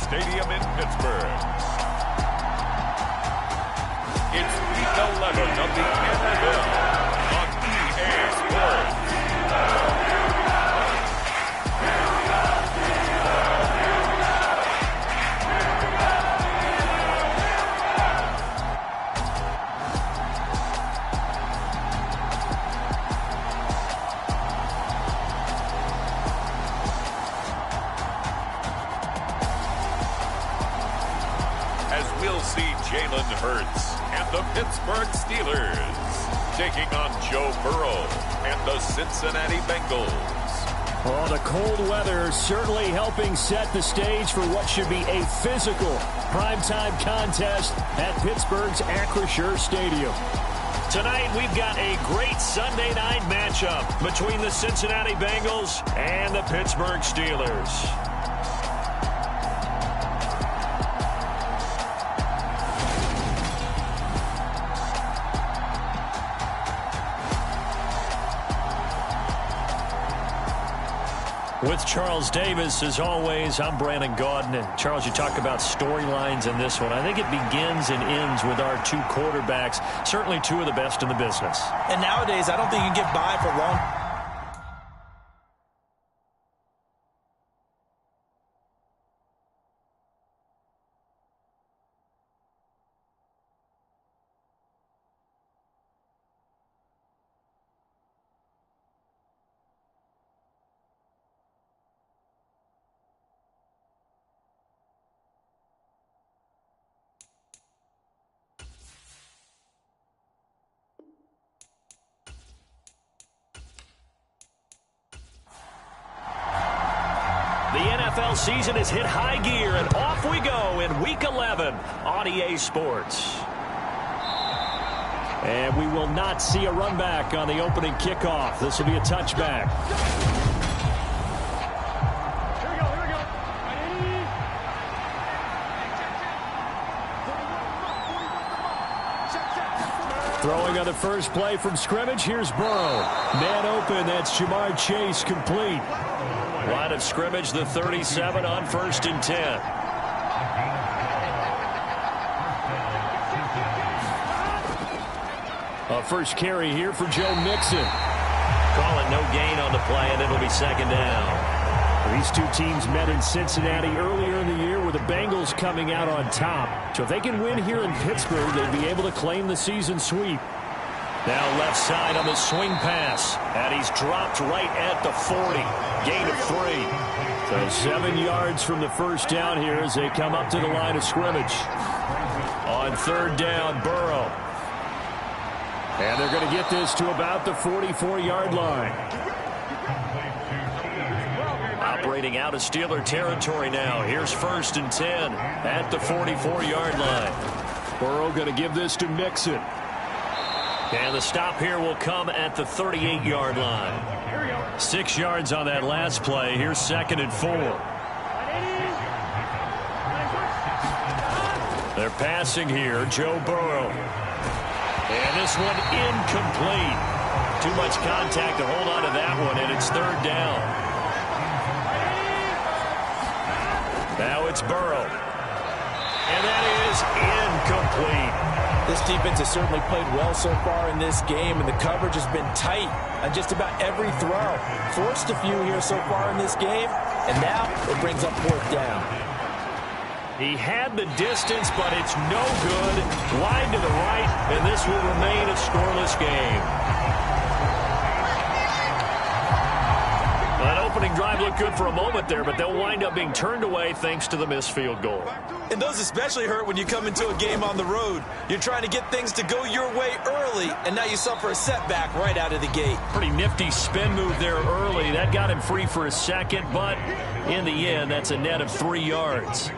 Stadium in Pittsburgh. It's Week 11 of the NFL on EA Sports. Jalen Hurts and the Pittsburgh Steelers taking on Joe Burrow and the Cincinnati Bengals. Well, the cold weather certainly helping set the stage for what should be a physical primetime contest at Pittsburgh's Acrisure Stadium. Tonight, we've got a great Sunday night matchup between the Cincinnati Bengals and the Pittsburgh Steelers. With Charles Davis, as always, I'm Brandon Gaudin. And Charles, you talk about storylines in this one. I think it begins and ends with our two quarterbacks, certainly two of the best in the business. And nowadays, I don't think you can get by for long. The NFL season has hit high gear, and off we go in Week 11 on EA Sports. And we will not see a run back on the opening kickoff. This will be a touchback. Throwing on the first play from scrimmage, here's Burrow. Man open, that's Jamar Chase, complete. Line of scrimmage, the 37 on 1st and 10. A first carry here for Joe Mixon. Calling no gain on the play, and it'll be second down. These two teams met in Cincinnati earlier in the year with the Bengals coming out on top. So if they can win here in Pittsburgh, they'd be able to claim the season sweep. Now left side on the swing pass. And he's dropped right at the 40. Gain of 3. So 7 yards from the first down here as they come up to the line of scrimmage. On 3rd down, Burrow. And they're going to get this to about the 44-yard line. Operating out of Steeler territory now. Here's 1st and 10 at the 44-yard line. Burrow going to give this to Mixon. And the stop here will come at the 38-yard line. 6 yards on that last play. Here's 2nd and 4. They're passing here. Joe Burrow. And this one incomplete. Too much contact to hold on to that one, and it's 3rd down. Now it's Burrow. And that is incomplete. This defense has certainly played well so far in this game, and the coverage has been tight on just about every throw. Forced a few here so far in this game, and now it brings up 4th down. He had the distance, but it's no good. Wide to the right, and this will remain a scoreless game. That opening drive looked good for a moment there, but they'll wind up being turned away thanks to the missed field goal. And those especially hurt when you come into a game on the road. You're trying to get things to go your way early, and now you suffer a setback right out of the gate. Pretty nifty spin move there early. That got him free for a second, but in the end, that's a net of 3 yards.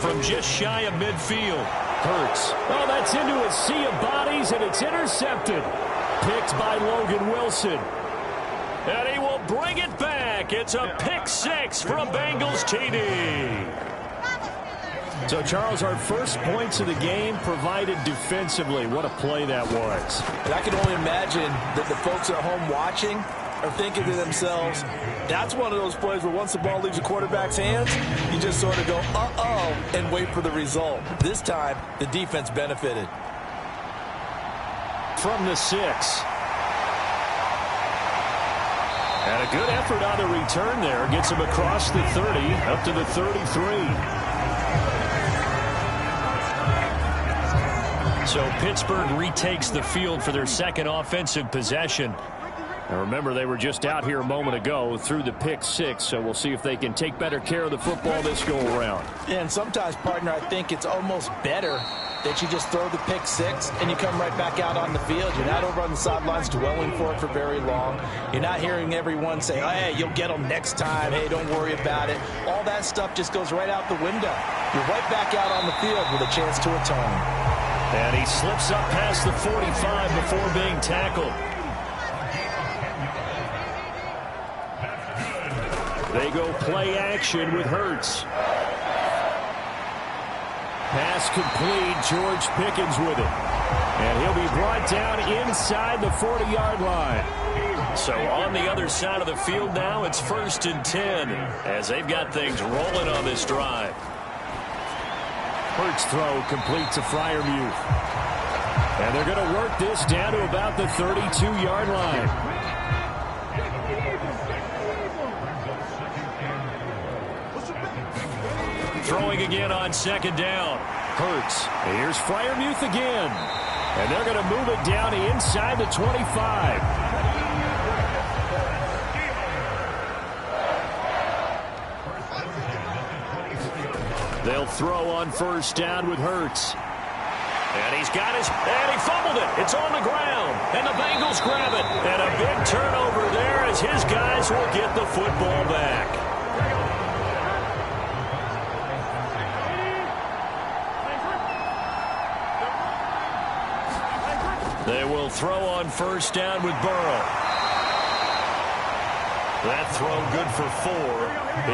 From just shy of midfield, Hurts. Oh, that's into a sea of bodies, and it's intercepted. Picked by Logan Wilson. And he will bring it back. It's a pick 6 for a Bengals TD. So, Charles, our first points of the game provided defensively. What a play that was. And I can only imagine that the folks at home watching are thinking to themselves, that's one of those plays where once the ball leaves the quarterback's hands, you just sort of go, uh-oh, and wait for the result. This time, the defense benefited. From the 6. And a good effort on the return there. Gets him across the 30, up to the 33. So Pittsburgh retakes the field for their second offensive possession. Now remember, they were just out here a moment ago through the pick 6, so we'll see if they can take better care of the football this go-around. Yeah, and sometimes, partner, I think it's almost better that you just throw the pick 6 and you come right back out on the field. You're not over on the sidelines dwelling for it for very long. You're not hearing everyone say, oh, hey, you'll get them next time. Hey, don't worry about it. All that stuff just goes right out the window. You're right back out on the field with a chance to atone. And he slips up past the 45 before being tackled. They go play action with Hurts. Pass complete. George Pickens with it. And he'll be brought down inside the 40-yard line. So on the other side of the field now, it's 1st and 10 as they've got things rolling on this drive. Hurts throw complete to Freiermuth. And they're going to work this down to about the 32-yard line. Throwing again on 2nd down. Hurts. Here's Freiermuth again. And they're going to move it down inside the 25. They'll throw on 1st down with Hurts. And he's got and he fumbled it. It's on the ground. And the Bengals grab it. And a big turnover there as his guys will get the football back. They will throw on 1st down with Burrow. That throw good for 4.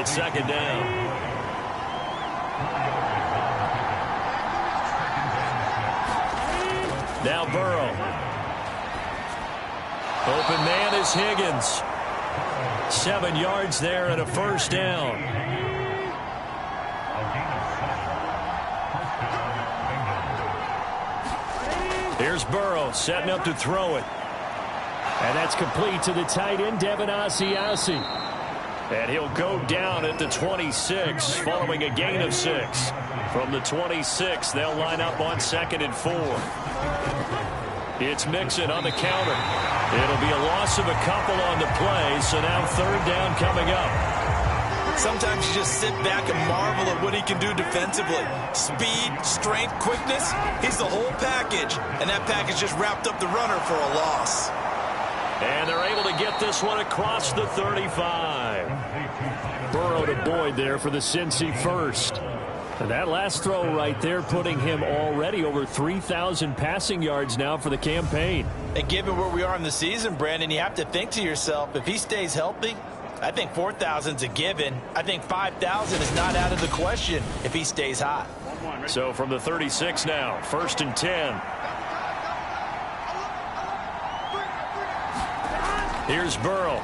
It's 2nd down. Now Burrow. Open man is Higgins. 7 yards there and a 1st down. Here's Burrow setting up to throw it. And that's complete to the tight end, Devin Asiasi. And he'll go down at the 26 following a gain of 6. From the 26, they'll line up on 2nd and 4. It's Mixon on the counter. It'll be a loss of a couple on the play, so now 3rd down coming up. Sometimes you just sit back and marvel at what he can do defensively. Speed, strength, quickness, he's the whole package. And that package just wrapped up the runner for a loss. And they're able to get this one across the 35. Burrow to Boyd there for the Cincy first. And that last throw right there putting him already over 3,000 passing yards now for the campaign. And given where we are in the season, Brandon, you have to think to yourself, if he stays healthy, I think 4,000's a given. I think 5,000 is not out of the question if he stays hot. So from the 36 now, 1st and 10. Here's Burrow.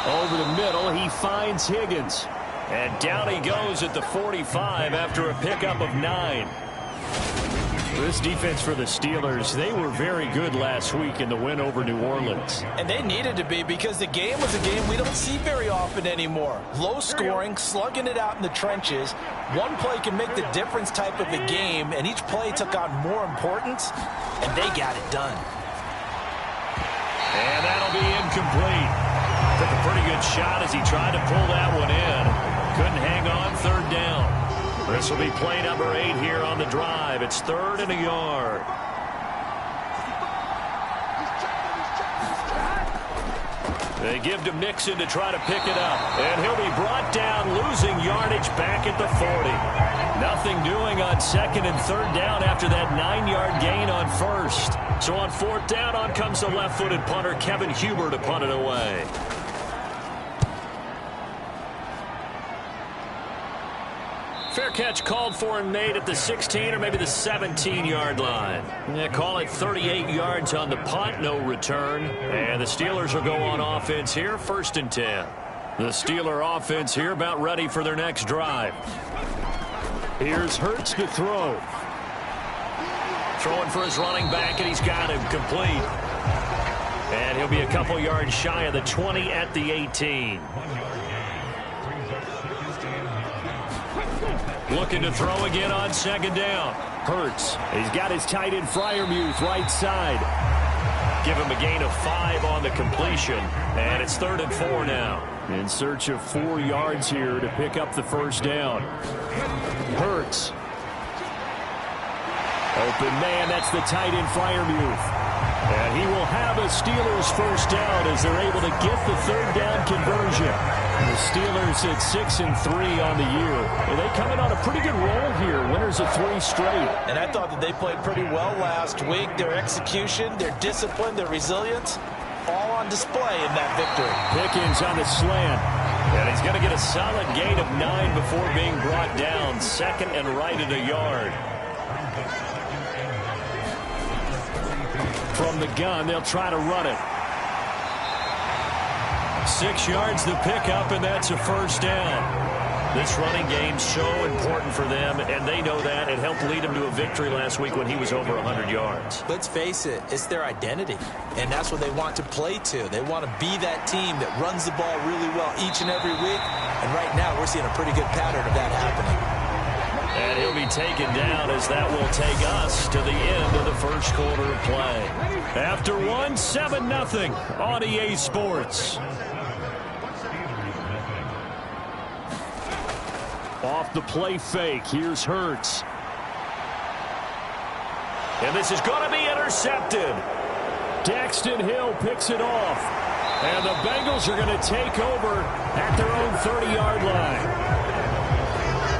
Over the middle, he finds Higgins. And down he goes at the 45 after a pickup of 9. This defense for the Steelers, they were very good last week in the win over New Orleans. And they needed to be because the game was a game we don't see very often anymore. Low scoring, slugging it out in the trenches. One play can make the difference type of a game, and each play took on more importance, and they got it done. And that'll be incomplete. Took a pretty good shot as he tried to pull that one in. Couldn't hang on, 3rd down. This will be play number 8 here on the drive. It's 3rd and a yard. They give to Mixon to try to pick it up. And he'll be brought down, losing yardage back at the 40. Nothing doing on 2nd and 3rd down after that 9-yard gain on 1st. So on 4th down, on comes the left-footed punter, Kevin Huber, to punt it away. Fair catch called for and made at the 16 or maybe the 17-yard line. Yeah, call it 38 yards on the punt, no return. And the Steelers will go on offense here, 1st and 10. The Steeler offense here about ready for their next drive. Here's Hurts to throw. Throwing for his running back, and he's got him complete. And he'll be a couple yards shy of the 20 at the 18. Looking to throw again on 2nd down. Hurts. He's got his tight end Freiermuth right side. Give him a gain of 5 on the completion. And it's 3rd and 4 now. In search of 4 yards here to pick up the 1st down. Hurts. Open man, that's the tight end Freiermuth. And he will have a Steelers 1st down as they're able to get the 3rd down conversion. The Steelers at 6-3 on the year. Well, they come in on a pretty good roll here. Winners of 3 straight. And I thought that they played pretty well last week. Their execution, their discipline, their resilience, all on display in that victory. Pickens on the slant. And he's going to get a solid gain of 9 before being brought down. 2nd and right at a yard. From the gun, they'll try to run it. 6 yards the pickup, and that's a 1st down. This running game's so important for them, and they know that. It helped lead them to a victory last week when he was over 100 yards. Let's face it, it's their identity, and that's what they want to play to. They want to be that team that runs the ball really well each and every week, and right now we're seeing a pretty good pattern of that happening. And he'll be taken down as that will take us to the end of the 1st quarter of play. After 7-0 on EA Sports. Off the play fake, here's Hurts. And this is going to be intercepted. Daxton Hill picks it off. And the Bengals are going to take over at their own 30-yard line.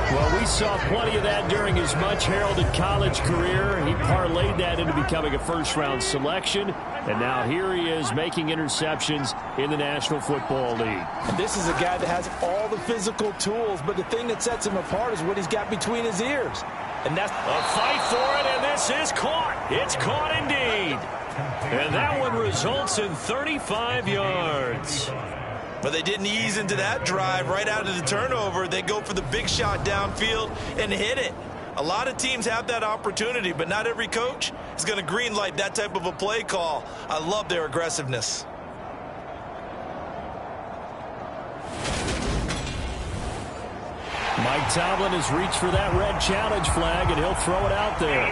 Well, we saw plenty of that during his much-heralded college career. He parlayed that into becoming a 1st-round selection. And now here he is making interceptions in the National Football League. This is a guy that has all the physical tools, but the thing that sets him apart is what he's got between his ears. And that's a fight for it, and this is caught. It's caught indeed. And that one results in 35 yards. But they didn't ease into that drive right out of the turnover. They go for the big shot downfield and hit it. A lot of teams have that opportunity, but not every coach is going to greenlight that type of a play call. I love their aggressiveness. Mike Tomlin has reached for that red challenge flag, and he'll throw it out there.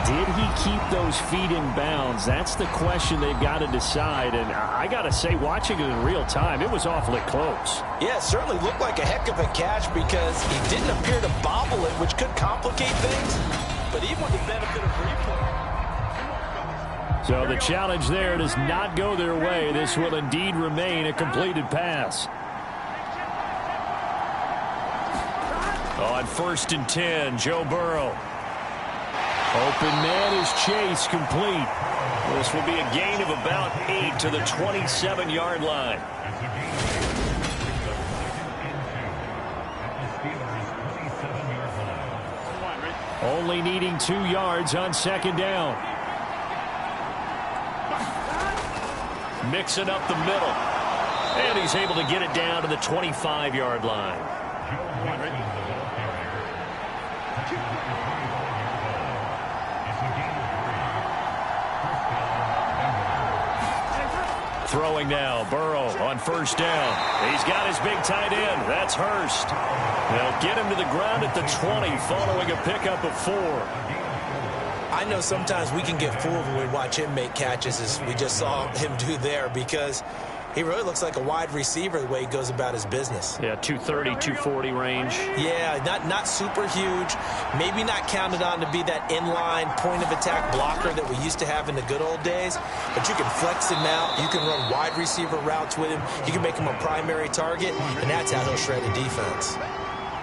Did he keep those feet in bounds? That's the question they've got to decide. And I got to say, watching it in real time, it was awfully close. Yeah, it certainly looked like a heck of a catch because he didn't appear to bobble it, which could complicate things. But even with the benefit of replay. So the challenge there does not go their way. This will indeed remain a completed pass. On 1st and 10, Joe Burrow. Open man is Chase, complete. This will be a gain of about 8 to the 27-yard line. Only needing 2 yards on 2nd down. Mixing up the middle. And he's able to get it down to the 25-yard line. Throwing now, Burrow on 1st down. He's got his big tight end. That's Hurst. They'll get him to the ground at the 20 following a pickup of 4. I know sometimes we can get fooled when we watch him make catches as we just saw him do there because he really looks like a wide receiver the way he goes about his business. Yeah, 230, 240 range. Yeah, not super huge. Maybe not counted on to be that inline point-of-attack blocker that we used to have in the good old days. But you can flex him out. You can run wide receiver routes with him. You can make him a primary target, and that's how he'll shred a defense.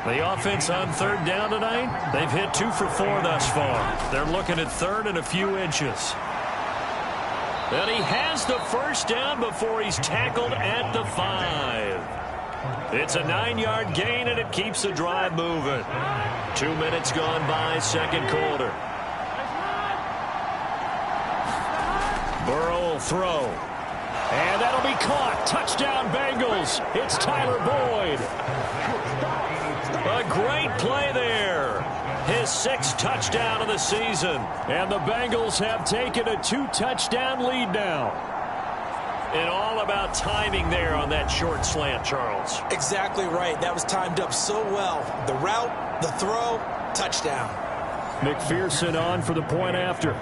The offense on 3rd down tonight, they've hit 2 for 4 thus far. They're looking at 3rd and a few inches. And he has the 1st down before he's tackled at the 5. It's a 9-yard gain, and it keeps the drive moving. 2 minutes gone by, second quarter. Burrow will throw. And that'll be caught. Touchdown, Bengals. It's Tyler Boyd. A great play there. His 6th touchdown of the season. And the Bengals have taken a 2-touchdown lead now. And all about timing there on that short slant, Charles. Exactly right. That was timed up so well. The route, the throw, touchdown. McPherson on for the point after.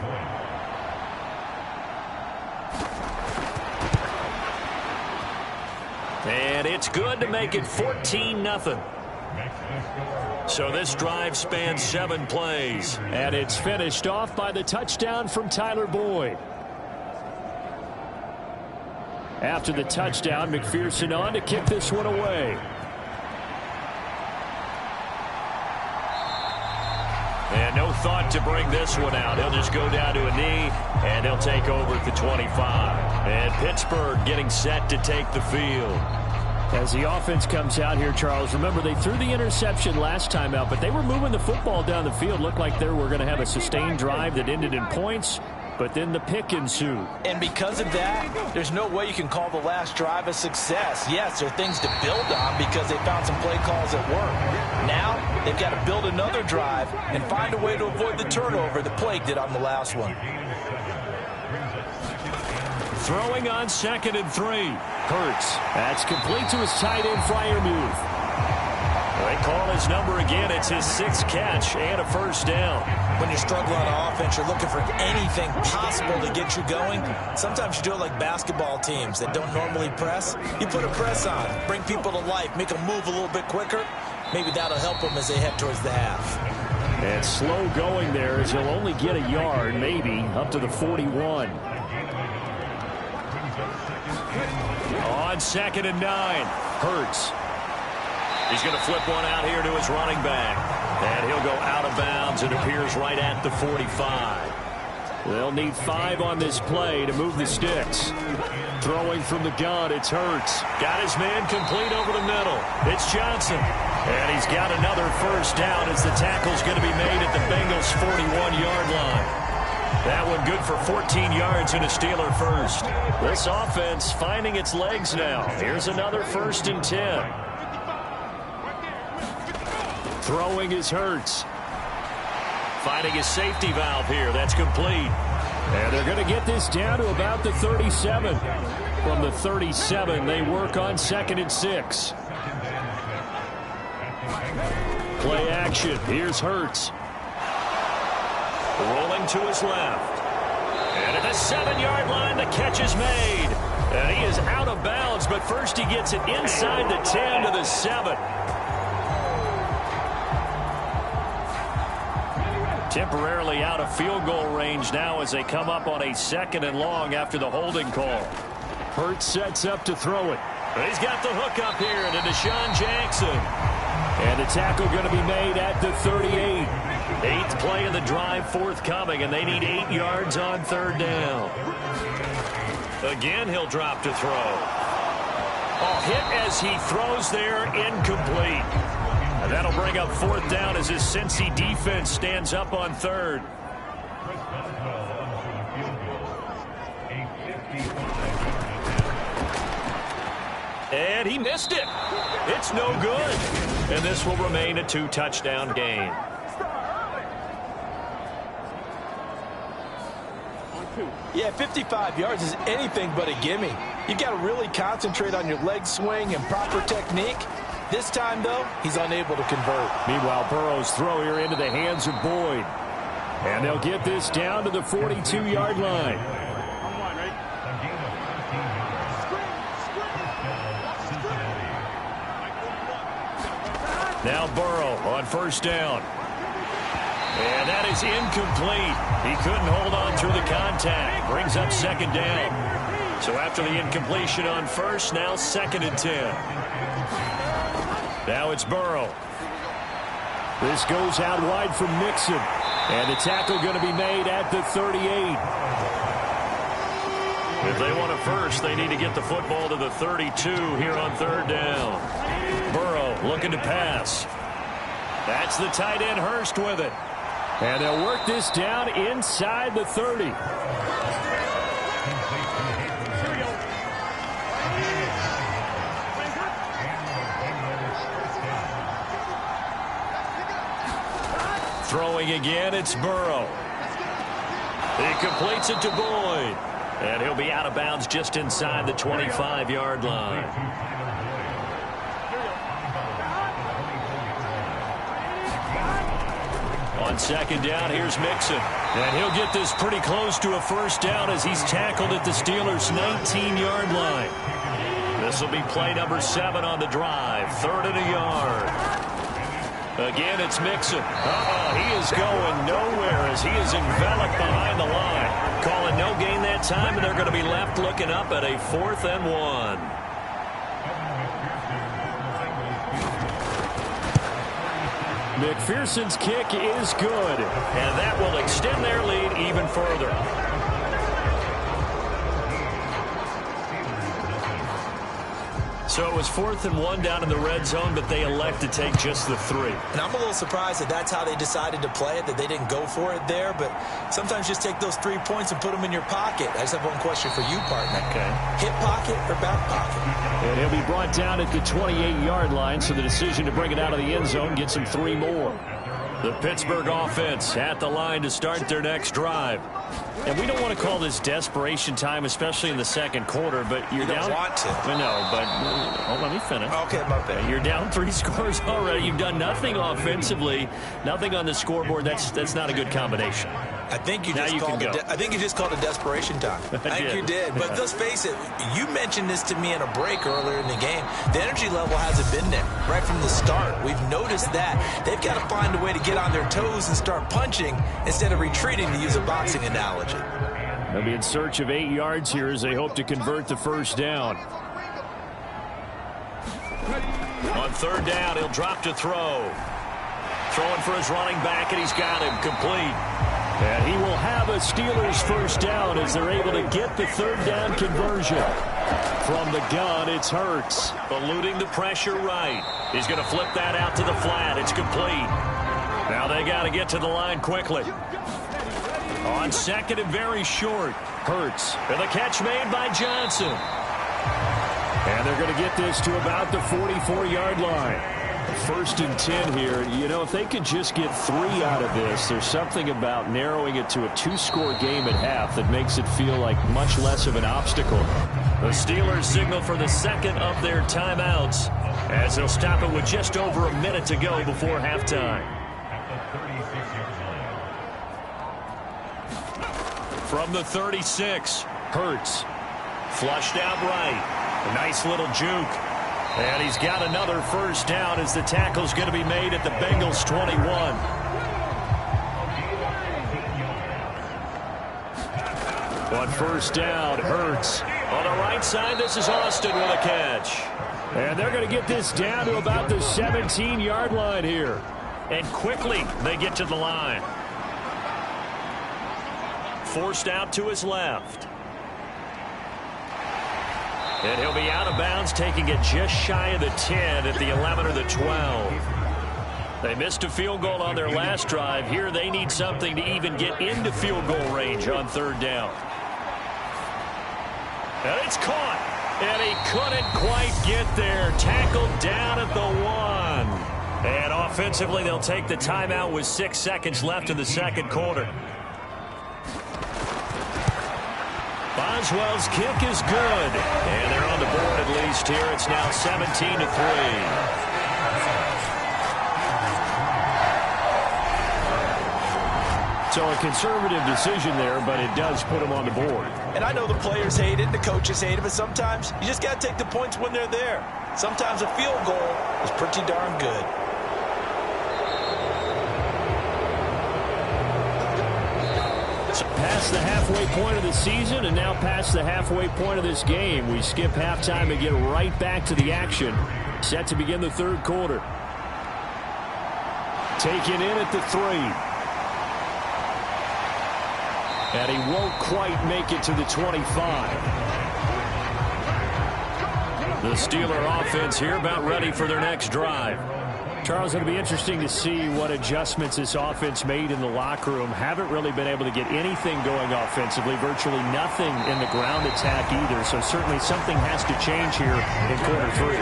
And it's good to make it 14-0. So this drive spans 7 plays. And it's finished off by the touchdown from Tyler Boyd. After the touchdown, McPherson on to kick this one away. And no thought to bring this one out. He'll just go down to a knee, and he'll take over at the 25. And Pittsburgh getting set to take the field. As the offense comes out here, Charles, remember they threw the interception last time out, but they were moving the football down the field. Looked like they were going to have a sustained drive that ended in points, but then the pick ensued. And because of that, there's no way you can call the last drive a success. Yes, there are things to build on because they found some play calls that work. Now, they've got to build another drive and find a way to avoid the turnover that plagued it on the last one. Throwing on 2nd and 3. Hurts. That's complete to his tight end Freiermuth. They call his number again. It's his 6th catch and a first down. When you struggle on offense, you're looking for anything possible to get you going. Sometimes you do it like basketball teams that don't normally press. You put a press on, bring people to life, make them move a little bit quicker. Maybe that'll help them as they head towards the half. And slow going there as he'll only get a yard, maybe, up to the 41. On 2nd and 9. Hurts. He's going to flip one out here to his running back. And he'll go out of bounds. It appears right at the 45. They'll need 5 on this play to move the sticks. Throwing from the gun, it's Hurts. Got his man complete over the middle. It's Johnson. And he's got another first down as the tackle's going to be made at the Bengals' 41-yard line. That one good for 14 yards and a Steeler first. This offense finding its legs now. Here's another 1st and 10. Throwing is Hurts. Finding his safety valve here. That's complete. And they're going to get this down to about the 37. From the 37, they work on 2nd and 6. Play action. Here's Hurts. Rolling to his left. And at the 7-yard line, the catch is made. And he is out of bounds, but first he gets it inside the 10 to the 7. Temporarily out of field goal range now as they come up on a 2nd and long after the holding call. Hurts sets up to throw it. He's got the hook up here to Deshaun Jackson. And the tackle going to be made at the 38. 8th play of the drive forthcoming, and they need 8 yards on 3rd down. Again, he'll drop to throw. Hit as he throws there, incomplete. And that'll bring up 4th down as his Cincy defense stands up on 3rd. And he missed it. It's no good. And this will remain a 2-touchdown game. Yeah, 55 yards is anything but a gimme. You got to really concentrate on your leg swing and proper technique. This time, though, he's unable to convert. Meanwhile, Burrow's throw here into the hands of Boyd. And they'll get this down to the 42-yard line. Now Burrow on 1st down. And that is incomplete. He couldn't hold on through the contact. Brings up 2nd down. So after the incompletion on 1st, now 2nd and 10. Now it's Burrow. This goes out wide from Mixon. And the tackle going to be made at the 38. If they want a first, they need to get the football to the 32 here on third down. Burrow looking to pass. That's the tight end Hurst with it. And they'll work this down inside the 30. Throwing again, it's Burrow. He completes it to Boyd. And he'll be out of bounds just inside the 25-yard line. On second down, here's Mixon. And he'll get this pretty close to a first down as he's tackled at the Steelers' 19-yard line. This will be play number 7 on the drive. 3rd and a yard. Again, it's Mixon. He is going nowhere as he is enveloped behind the line. Calling no gain that time, and they're going to be left looking up at a 4th and 1. McPherson's kick is good. And that will extend their lead even further. So it was 4th and 1 down in the red zone, but they elect to take just the 3. And I'm a little surprised that that's how they decided to play it, that they didn't go for it there. But sometimes just take those 3 points and put them in your pocket. I just have one question for you, partner. Okay. Hip pocket or back pocket? And he'll be brought down at the 28-yard line, so the decision to bring it out of the end zone gets him 3 more. The Pittsburgh offense at the line to start their next drive. And we don't want to call this desperation time, especially in the second quarter, but you're down. You don't want to. I know, but let me finish. Okay, my bad. You're down 3 scores already. You've done nothing offensively, nothing on the scoreboard. That's not a good combination. I think you now just you called can it. go. I think you just called it desperation time. I think you did. But let's face it. You mentioned this to me in a break earlier in the game. The energy level hasn't been there right from the start. We've noticed that they've got to find a way to get on their toes and start punching instead of retreating, to use a boxing analogy. They'll be in search of 8 yards here as they hope to convert the first down. On third down, he'll drop to throw. Throwing for his running back, and he's got him complete. And he will have a Steelers first down as they're able to get the third down conversion. From the gun, it's Hurts. Eluding the pressure right. He's going to flip that out to the flat. It's complete. Now they got to get to the line quickly. On second and very short, Hurts. And the catch made by Johnson. And they're going to get this to about the 44-yard line. 1st and 10 here. You know, if they could just get 3 out of this, there's something about narrowing it to a 2-score game at half that makes it feel like much less of an obstacle. The Steelers signal for the second of their timeouts as they'll stop it with just over a minute to go before halftime. From the 36, Hurts. Flushed out right. A nice little juke. And he's got another first down as the tackle's going to be made at the Bengals' 21. On first down, Hurts. On the right side, this is Austin with a catch. And they're going to get this down to about the 17-yard line here. And quickly, they get to the line. Forced out to his left. And he'll be out of bounds, taking it just shy of the 10 at the 11 or the 12. They missed a field goal on their last drive. Here they need something to even get into field goal range on third down. And it's caught. And he couldn't quite get there. Tackled down at the 1. And offensively, they'll take the timeout with 6 seconds left in the second quarter. Boswell's kick is good. And they're on the board at least here. It's now 17-3. So a conservative decision there, but it does put them on the board. And I know the players hate it, the coaches hate it, but sometimes you just got to take the points when they're there. Sometimes a field goal is pretty darn good. Past the halfway point of the season and now past the halfway point of this game. We skip halftime and get right back to the action. Set to begin the third quarter. Taken in at the 3. And he won't quite make it to the 25. The Steeler offense here about ready for their next drive. Charles, it'll be interesting to see what adjustments this offense made in the locker room. Haven't really been able to get anything going offensively, virtually nothing in the ground attack either. So certainly something has to change here in quarter 3.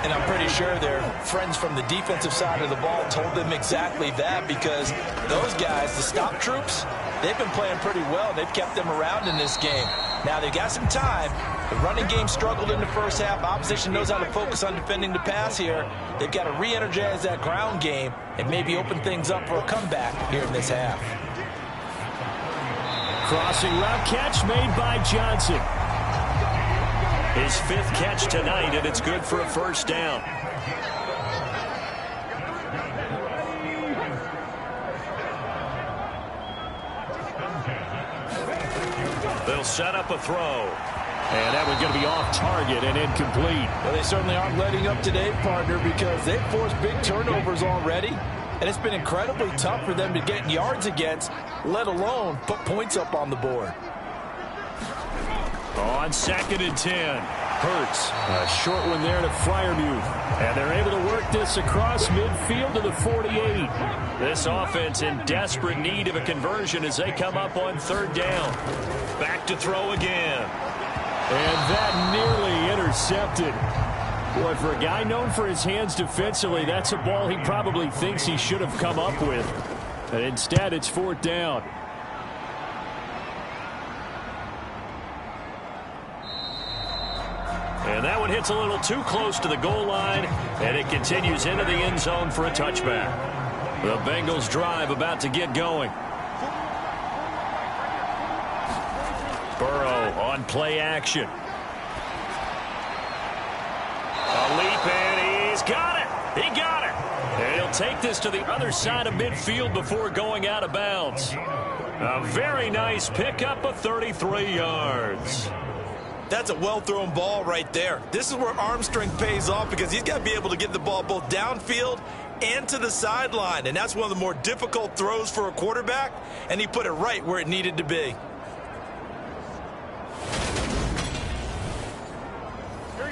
And I'm pretty sure their friends from the defensive side of the ball told them exactly that, because those guys, the stop troops, they've been playing pretty well. They've kept them around in this game. Now they've got some time. The running game struggled in the first half. Opposition knows how to focus on defending the pass here. They've got to re-energize that ground game and maybe open things up for a comeback here in this half. Crossing route catch made by Johnson. His 5th catch tonight, and it's good for a first down. They'll set up a throw. And that one's going to be off target and incomplete. Well, they certainly aren't letting up today, partner, because they've forced big turnovers already. And it's been incredibly tough for them to get yards against, let alone put points up on the board. On 2nd and 10. Hurts. A short one there to Freiermuth. And they're able to work this across midfield to the 48. This offense in desperate need of a conversion as they come up on 3rd down. Back to throw again. And that nearly intercepted. Boy, for a guy known for his hands defensively, that's a ball he probably thinks he should have come up with. And instead, it's 4th down. And that one hits a little too close to the goal line, and it continues into the end zone for a touchback. The Bengals drive about to get going. Burrow on play action. A leap, and he's got it. He got it. And he'll take this to the other side of midfield before going out of bounds. A very nice pickup of 33 yards. That's a well-thrown ball right there. This is where arm strength pays off, because he's got to be able to get the ball both downfield and to the sideline. And that's one of the more difficult throws for a quarterback, and he put it right where it needed to be.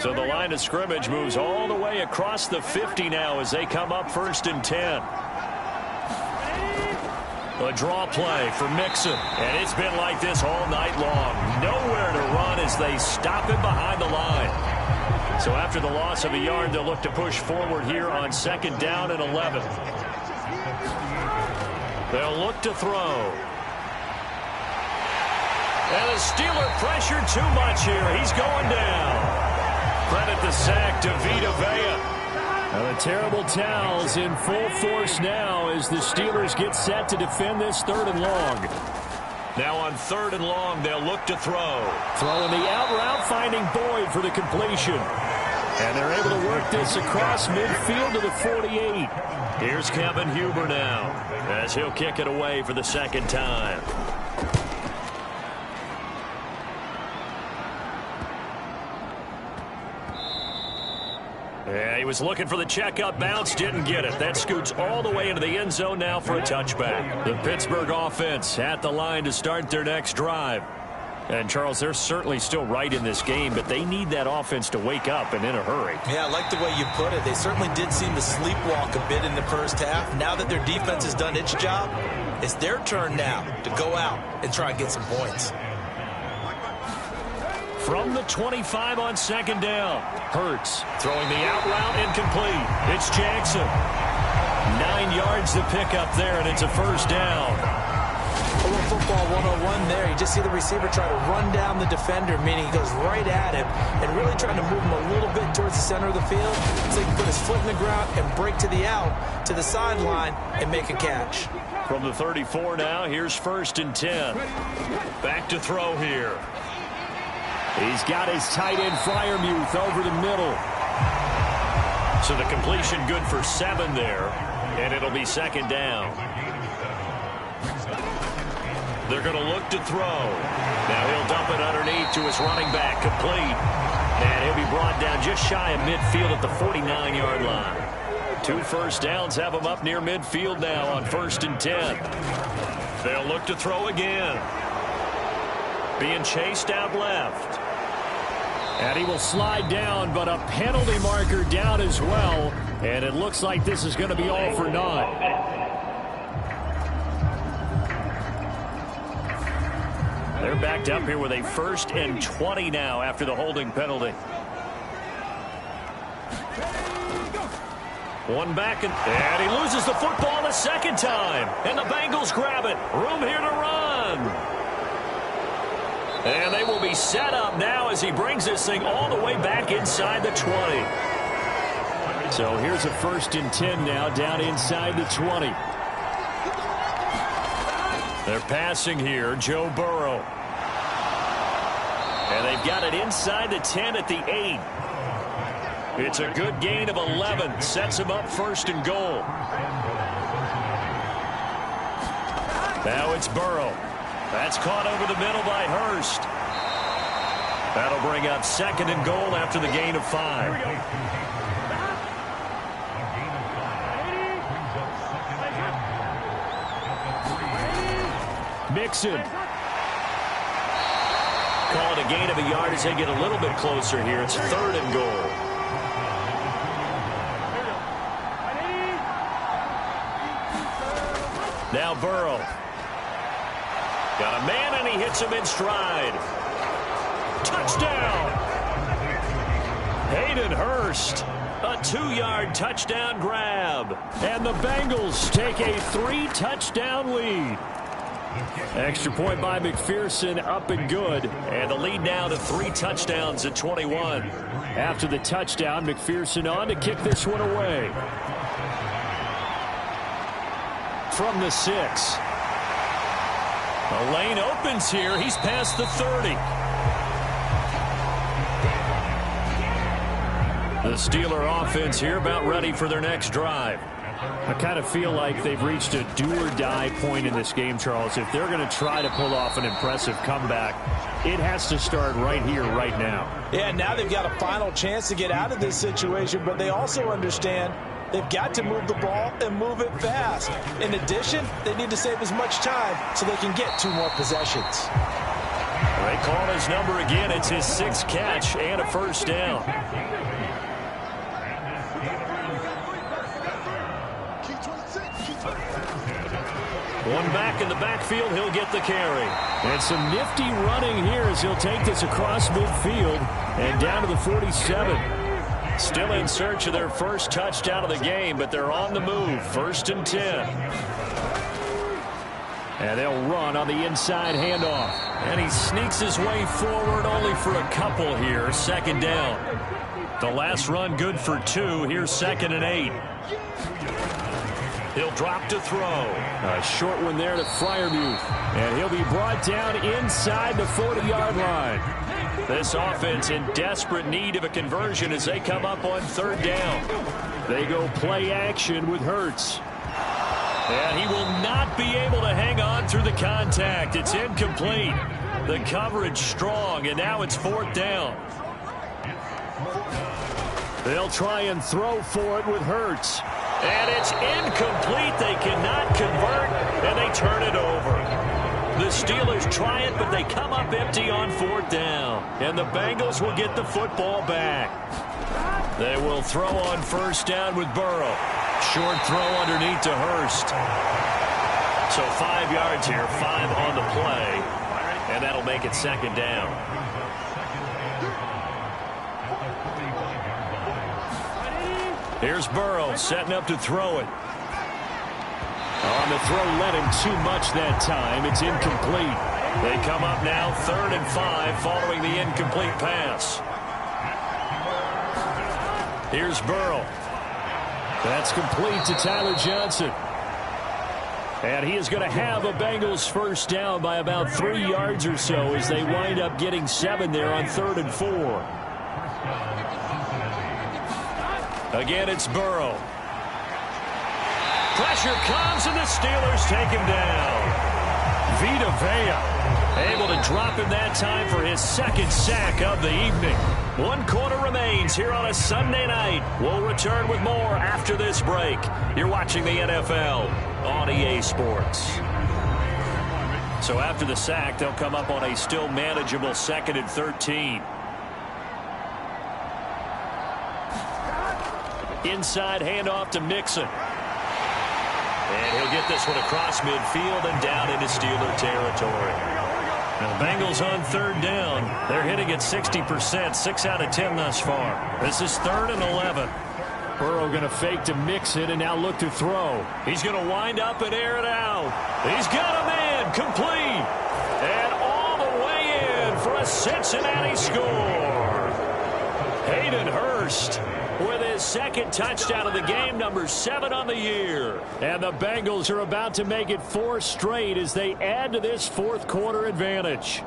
So the line of scrimmage moves all the way across the 50 now as they come up 1st and 10. A draw play for Mixon, and it's been like this all night long. Nowhere to run as they stop him behind the line. So after the loss of a yard, they'll look to push forward here on 2nd down and 11. They'll look to throw. And the Steeler pressure too much here. He's going down. Credit the sack to Vita Vea. Now the terrible towels in full force now as the Steelers get set to defend this 3rd and long. Now on 3rd and long, they'll look to throw. Throwing the out route, finding Boyd for the completion. And they're able to work this across midfield to the 48. Here's Kevin Huber now as he'll kick it away for the 2nd time. Yeah, he was looking for the checkup bounce, didn't get it. That scoots all the way into the end zone now for a touchback. The Pittsburgh offense at the line to start their next drive. And, Charles, they're certainly still right in this game, but they need that offense to wake up and in a hurry. Yeah, I like the way you put it. They certainly did seem to sleepwalk a bit in the first half. Now that their defense has done its job, it's their turn now to go out and try and get some points. From the 25 on 2nd down. Hurts throwing the out route incomplete. It's Jackson. 9 yards to pick up there, and it's a first down. A little football 101 there. You just see the receiver try to run down the defender, meaning he goes right at him and really trying to move him a little bit towards the center of the field so he can put his foot in the ground and break to the out, to the sideline, and make a catch. From the 34 now, here's 1st and 10. Back to throw here. He's got his tight end Freiermuth over the middle. So the completion good for 7 there, and it'll be 2nd down. They're going to look to throw. Now he'll dump it underneath to his running back, complete. And he'll be brought down just shy of midfield at the 49-yard line. 2 first downs have him up near midfield now on 1st and 10. They'll look to throw again. being chased out left. And he will slide down, but a penalty marker down as well. And it looks like this is going to be all for naught. They're backed up here with a 1st and 20 now after the holding penalty. One back, and he loses the football the second time. And the Bengals grab it. Room here to run. And they will be set up now as he brings this thing all the way back inside the 20. So here's a 1st and 10 now down inside the 20. They're passing here, Joe Burrow. And they've got it inside the 10 at the 8. It's a good gain of 11. Sets him up 1st and goal. Now it's Burrow. That's caught over the middle by Hurst. That'll bring up 2nd and goal after the gain of 5. Mixon. Call it a gain of a yard as they get a little bit closer here. It's 3rd and goal. Now Burrow. Got a man, and he hits him in stride. Touchdown! Hayden Hurst. A 2-yard touchdown grab. And the Bengals take a 3-touchdown lead. Extra point by McPherson, up and good. And the lead now to 3 touchdowns at 21. After the touchdown, McPherson on to kick this one away. From the 6. The lane opens here. He's past the 30. The Steeler offense here about ready for their next drive. I kind of feel like they've reached a do-or-die point in this game, Charles. If they're going to try to pull off an impressive comeback, it has to start right here, right now. Yeah, now they've got a final chance to get out of this situation, but they also understand they've got to move the ball and move it fast. In addition, they need to save as much time so they can get 2 more possessions. They call his number again. It's his 6th catch and a 1st down. One back in the backfield. He'll get the carry. And some nifty running here as he'll take this across midfield and down to the 47. Still in search of their 1st touchdown of the game, but they're on the move. 1st and 10. And they'll run on the inside handoff. And he sneaks his way forward only for a couple here. 2nd down. The last run good for 2. Here's 2nd and 8. He'll drop to throw. A short one there to Freiermuth. And he'll be brought down inside the 40-yard line. This offense in desperate need of a conversion as they come up on 3rd down. They go play action with Hurts. And he will not be able to hang on through the contact. It's incomplete. The coverage strong, and now it's 4th down. They'll try and throw for it with Hurts. And it's incomplete. They cannot convert, and they turn it over. The Steelers try it, but they come up empty on 4th down. And the Bengals will get the football back. They will throw on 1st down with Burrow. Short throw underneath to Hurst. So 5 yards here, 5 on the play. And that'll make it 2nd down. Here's Burrow setting up to throw it. On the throw, led him too much that time. It's incomplete. They come up now 3rd and 5 following the incomplete pass. Here's Burrow. That's complete to Tyler Johnson. And he is going to have a Bengals 1st down by about 3 yards or so as they wind up getting 7 there on 3rd and 4. Again, it's Burrow. Pressure comes, and the Steelers take him down. Vita Vea able to drop him that time for his 2nd sack of the evening. 1 quarter remains here on a Sunday night. We'll return with more after this break. You're watching the NFL on EA Sports. So after the sack, they'll come up on a still manageable 2nd and 13. Inside handoff to Mixon. And he'll get this one across midfield and down into Steeler territory. Now the Bengals on 3rd down. They're hitting at 60%, 6 out of 10 thus far. This is 3rd and 11. Burrow going to fake to Mixon and now look to throw. He's going to wind up and air it out. He's got a man complete. And all the way in for a Cincinnati score. Hayden Hurst with his 2nd touchdown of the game, number 7 on the year. And the Bengals are about to make it 4 straight as they add to this 4th quarter advantage.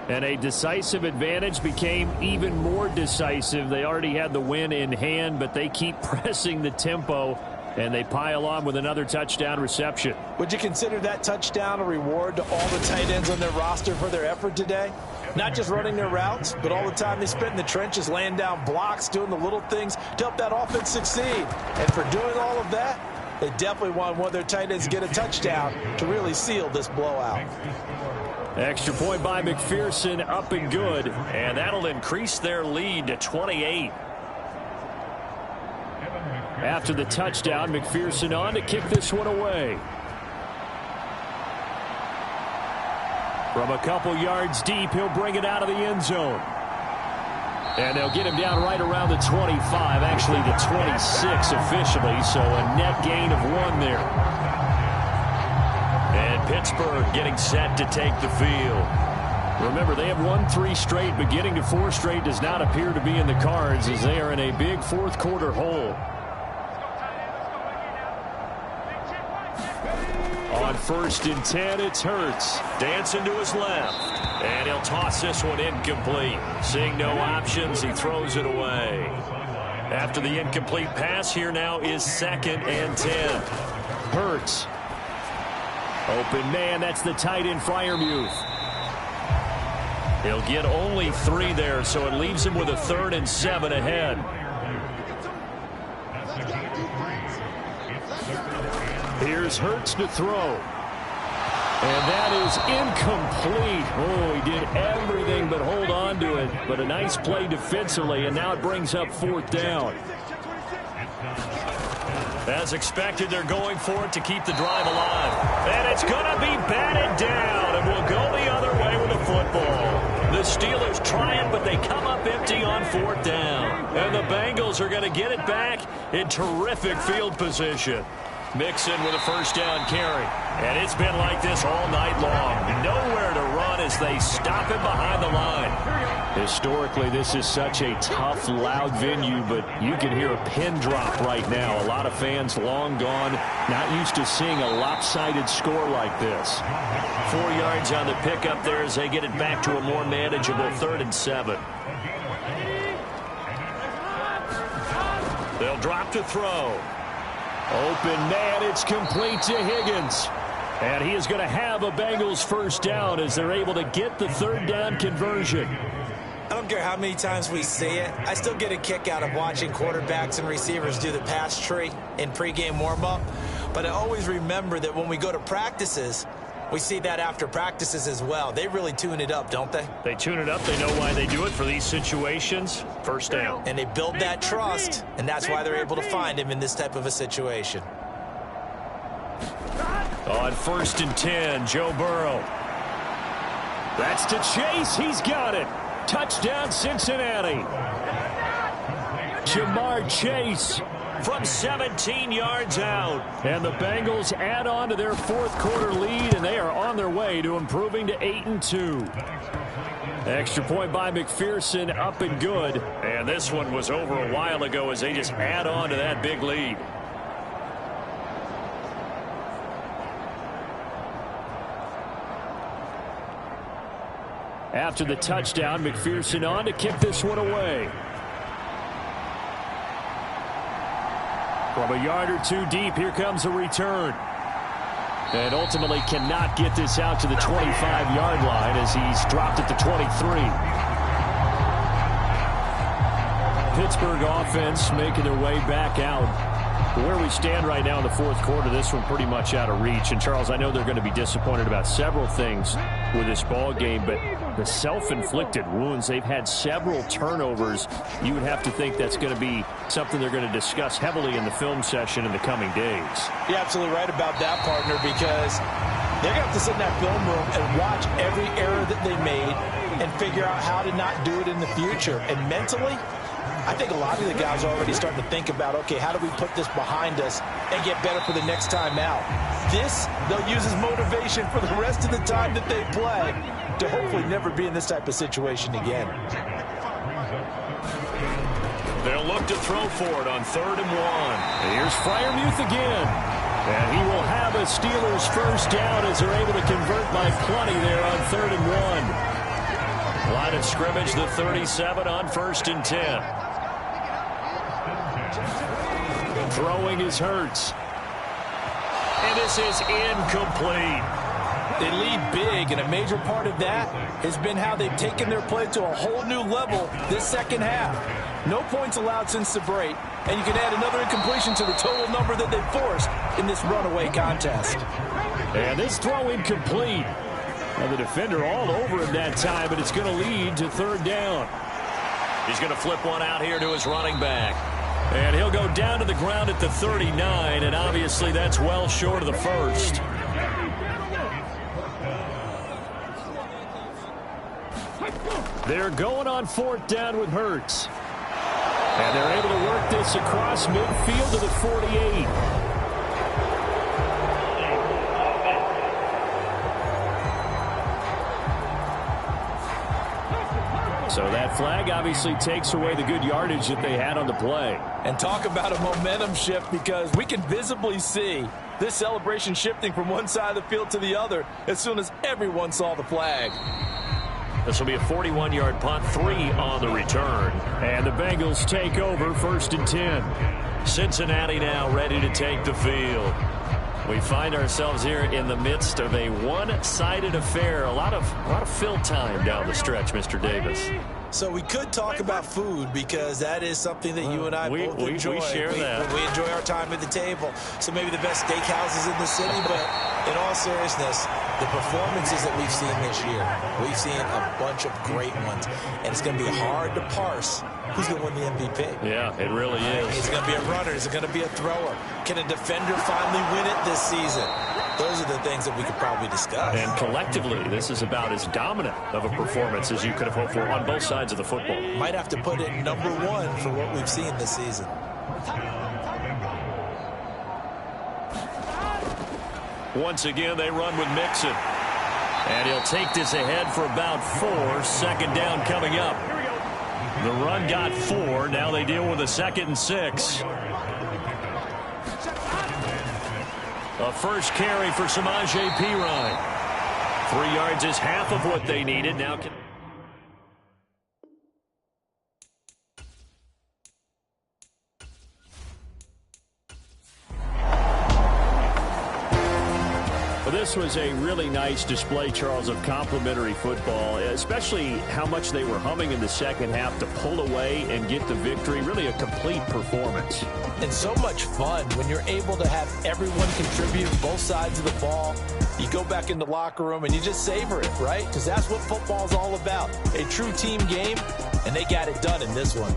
And a decisive advantage became even more decisive. They already had the win in hand, but they keep pressing the tempo, and they pile on with another touchdown reception. Would you consider that touchdown a reward to all the tight ends on their roster for their effort today? Not just running their routes, but all the time they spent in the trenches, laying down blocks, doing the little things to help that offense succeed. And for doing all of that, they definitely want one of their tight ends to get a touchdown to really seal this blowout. Extra point by McPherson, up and good. And that'll increase their lead to 28. After the touchdown, McPherson on to kick this one away. From a couple yards deep, he'll bring it out of the end zone. And they'll get him down right around the 25, actually the 26 officially, so a net gain of 1 there. And Pittsburgh getting set to take the field. Remember, they have won 3 straight, but getting to 4 straight does not appear to be in the cards as they are in a big 4th quarter hole. On 1st and 10, it's Hurts. Dancing to his left. And he'll toss this one incomplete. Seeing no options, he throws it away. After the incomplete pass, here now is 2nd and 10. Hurts. Open man, that's the tight end Freiermuth. He'll get only 3 there, so it leaves him with a 3rd and 7 ahead. Here's Hurts to throw. And that is incomplete. Oh, he did everything but hold on to it. But a nice play defensively, and now it brings up 4th down. As expected, they're going for it to keep the drive alive. And it's going to be batted down, and we'll go the other way with the football. The Steelers trying, but they come up empty on 4th down. And the Bengals are going to get it back in terrific field position. Mixon with a 1st down carry. And it's been like this all night long. Nowhere to run as they stop him behind the line. Historically, this is such a tough, loud venue, but you can hear a pin drop right now. A lot of fans long gone, not used to seeing a lopsided score like this. 4 yards on the pickup there as they get it back to a more manageable 3rd and 7. They'll drop to throw. Open man, it's complete to Higgins. And he is going to have a Bengals 1st down as they're able to get the 3rd down conversion. I don't care how many times we see it. I still get a kick out of watching quarterbacks and receivers do the pass tree in pregame warm-up. But I always remember that when we go to practices, we see that after practices as well. They really tune it up, don't they? They tune it up. They know why they do it for these situations. 1st down. And they build that trust, and that's why they're able to find him in this type of a situation. On 1st and 10, Joe Burrow. That's to Chase. He's got it. Touchdown, Cincinnati. Jamar Chase from 17 yards out. And the Bengals add on to their 4th quarter lead, and they are on their way to improving to 8-2. Extra point by McPherson, up and good. And this one was over a while ago as they just add on to that big lead. After the touchdown, McPherson on to kick this one away. From a yard or 2 deep, here comes a return. And ultimately cannot get this out to the 25-yard line as he's dropped at the 23. Pittsburgh offense making their way back out. Where we stand right now in the fourth quarter, this one pretty much out of reach. And, Charles, I know they're going to be disappointed about several things with this ball game, but the self-inflicted wounds, they've had several turnovers. You would have to think that's going to be something they're going to discuss heavily in the film session in the coming days. You're absolutely right about that, partner, because they're going to have to sit in that film room and watch every error that they made and figure out how to not do it in the future. And mentally, I think a lot of the guys are already starting to think about, okay, how do we put this behind us and get better for the next time out? This, they'll use as motivation for the rest of the time that they play to hopefully never be in this type of situation again. They'll look to throw for it on 3rd and 1. And here's Freiermuth again. And he will have a Steelers first down as they're able to convert by plenty there on 3rd and 1. Line of scrimmage, the 37 on 1st and 10. Throwing is Hurts. And this is incomplete. They lead big, and a major part of that has been how they've taken their play to a whole new level this second half. No points allowed since the break, and you can add another incompletion to the total number that they've forced in this runaway contest. And this throw incomplete. And the defender all over him that time, but it's going to lead to 3rd down. He's going to flip one out here to his running back. And he'll go down to the ground at the 39, and obviously that's well short of the first. They're going on 4th down with Hurts. And they're able to work this across midfield to the 48. So that flag obviously takes away the good yardage that they had on the play. And talk about a momentum shift, because we can visibly see this celebration shifting from one side of the field to the other as soon as everyone saw the flag. This will be a 41-yard punt, 3 on the return. And the Bengals take over 1st and 10. Cincinnati now ready to take the field. We find ourselves here in the midst of a one-sided affair. A lot of fill time down the stretch, Mr. Davis. So we could talk about food, because that is something that you and I both enjoy. We share that. We enjoy our time at the table. So maybe the best steakhouses in the city, but in all seriousness, the performances that we've seen this year, we've seen a bunch of great ones, and it's going to be hard to parse who's going to win the MVP. Yeah, it really is. Is it going to be a runner? Is it going to be a thrower? Can a defender finally win it this season? Those are the things that we could probably discuss. And collectively, this is about as dominant of a performance as you could have hoped for on both sides of the football. Might have to put it number 1 for what we've seen this season. Once again, they run with Mixon. And he'll take this ahead for about 4. 2nd down coming up. The run got 4. Now they deal with a 2nd and 6. A first carry for Samaje Perine. 3 yards is half of what they needed. Now can... Well, this was a really nice display, Charles, of complimentary football, especially how much they were humming in the second half to pull away and get the victory. Really a complete performance. And so much fun when you're able to have everyone contribute both sides of the ball. You go back in the locker room and you just savor it, right? Because that's what football's all about. A true team game, and they got it done in this one.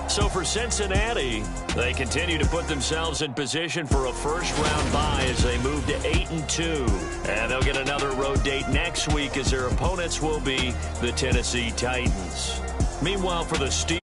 So for Cincinnati, they continue to put themselves in position for a first-round bye as they move to 8-2. And they'll get another road date next week as their opponents will be the Tennessee Titans. Meanwhile, for the Steelers,